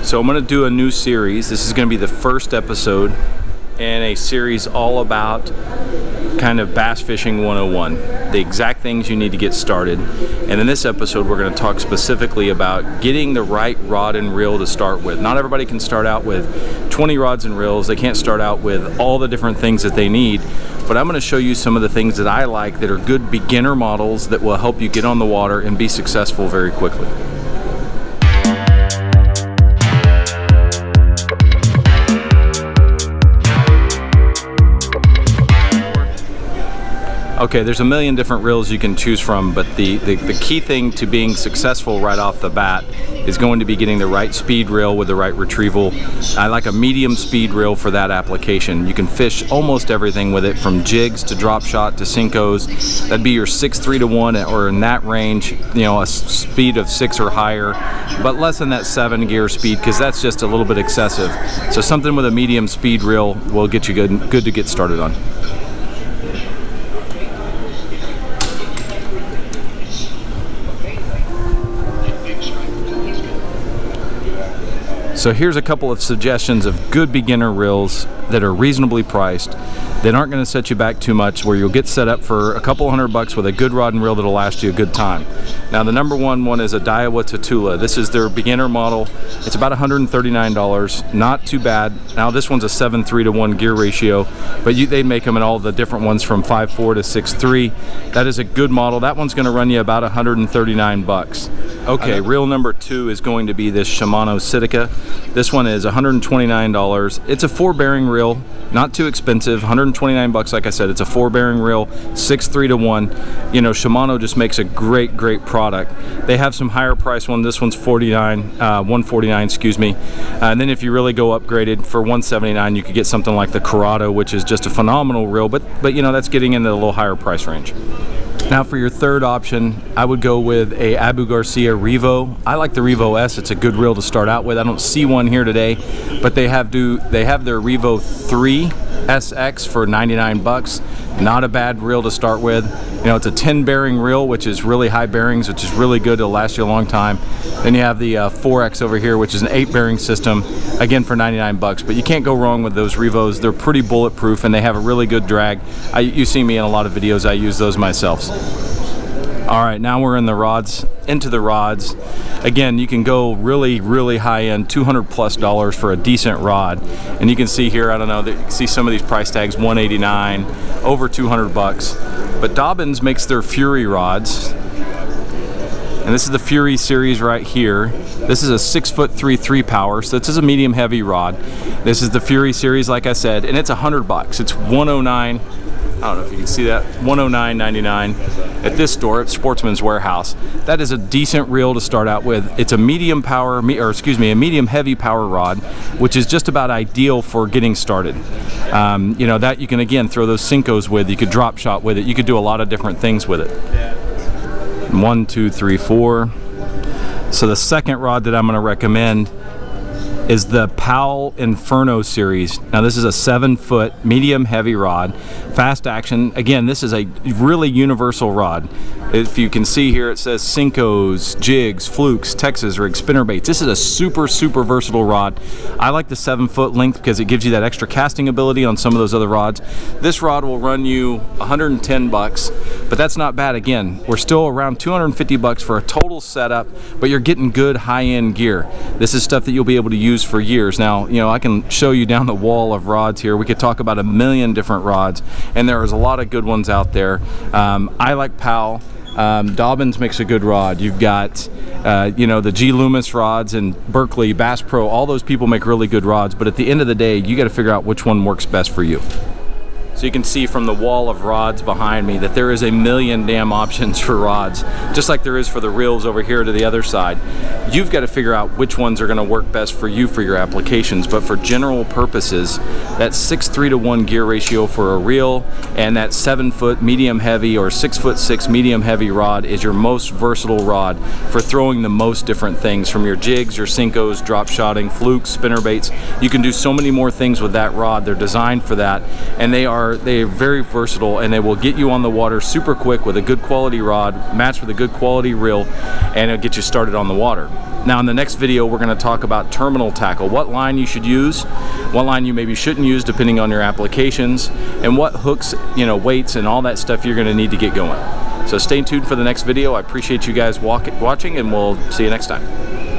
So I'm going to do a new series. This is going to be the first episode in a series all about kind of bass fishing 101, the exact things you need to get started. And in this episode we're going to talk specifically about getting the right rod and reel to start with. Not everybody can start out with 20 rods and reels. They can't start out with all the different things that they need, but I'm going to show you some of the things that I like that are good beginner models that will help you get on the water and be successful very quickly. Okay, there's a million different reels you can choose from, but the key thing to being successful right off the bat is going to be getting the right speed reel with the right retrieval. I like a medium speed reel for that application. You can fish almost everything with it, from jigs to drop shot to Cincos. That'd be your 6.3 to 1 or in that range, you know, a speed of 6 or higher, but less than that 7 gear speed, because that's just a little bit excessive. So something with a medium speed reel will get you good to get started on. So here's a couple of suggestions of good beginner reels that are reasonably priced, that aren't going to set you back too much, where you'll get set up for a couple $100 with a good rod and reel that'll last you a good time. Now the number one is a Daiwa Tatula. This is their beginner model. It's about $139, not too bad. Now this one's a 7.3 to 1 gear ratio, but they make them in all the different ones from 5.4 to 6.3. That is a good model. That one's going to run you about $139. Okay, reel number 2 is going to be this Shimano Citica. This one is $129. It's a 4-bearing reel, not too expensive, $129 like I said. It's a 4-bearing reel, 6.3 to 1. You know, Shimano just makes a great product. They have some higher price one. This one's $149, excuse me. And then if you really go upgraded for $179, you could get something like the Corrado, which is just a phenomenal reel, but you know, that's getting into the little higher price range. Now for your third option, I would go with a Garcia Revo. I like the Revo S. It's a good reel to start out with. I don't see one here today, but they have their Revo 3 SX for $99. Not a bad reel to start with. You know, it's a 10-bearing reel, which is really high bearings, which is really good. It'll last you a long time. Then you have the 4X over here, which is an 8-bearing system, again for $99. But you can't go wrong with those Revos. They're pretty bulletproof and they have a really good drag. You see me in a lot of videos. I use those myself. All right, now we're in the rods, into the rods. Again, you can go really high end, $200+ for a decent rod. And you can see here, I don't know, you can see some of these price tags, $189, over $200. But Dobyns makes their Fury rods. And this is the Fury series right here. This is a 6'3" 3-power, so this is a medium heavy rod. This is the Fury series, like I said, and it's $100. It's $109. I don't know if you can see that, $109.99 at this store at Sportsman's Warehouse. That is a decent reel to start out with. It's a medium power, a medium heavy power rod, which is just about ideal for getting started. You know, that you can again throw those Cincos with. You could drop shot with it. You could do a lot of different things with it. 1, 2, 3, 4. So the second rod that I'm going to recommend is the Powell Inferno series. Now this is a 7-foot medium heavy rod, fast action. Again, this is a really universal rod. If you can see here, it says Cincos, jigs, flukes, Texas rigs, spinnerbaits. This is a super versatile rod. I like the 7-foot length because it gives you that extra casting ability on some of those other rods. This rod will run you $110, but that's not bad. Again, we're still around $250 for a total setup, but you're getting good high-end gear. This is stuff that you'll be able to use for years. Now, you know, I can show you down the wall of rods here. We could talk about a million different rods, and there is a lot of good ones out there. I like Powell. Dobyns makes a good rod. You've got you know, the G Loomis rods and Berkeley, Bass Pro, all those people make really good rods, but at the end of the day you got to figure out which one works best for you. So you can see from the wall of rods behind me that there is a million damn options for rods, just like there is for the reels over here to the other side. You've got to figure out which ones are going to work best for you for your applications, but for general purposes, that 6.3 to 1 gear ratio for a reel and that 7-foot medium heavy or 6'6" medium heavy rod is your most versatile rod for throwing the most different things, from your jigs, your Cincos, drop shotting, flukes, spinnerbaits. You can do so many more things with that rod. They're designed for that, and they are very versatile, and they will get you on the water super quick with a good quality rod matched with a good quality reel, and it'll get you started on the water. Now in the next video, we're going to talk about terminal tackle, what line you should use, what line you maybe shouldn't use depending on your applications, and what hooks, weights and all that stuff you're going to need to get going. So stay tuned for the next video. I appreciate you guys watching, and we'll see you next time.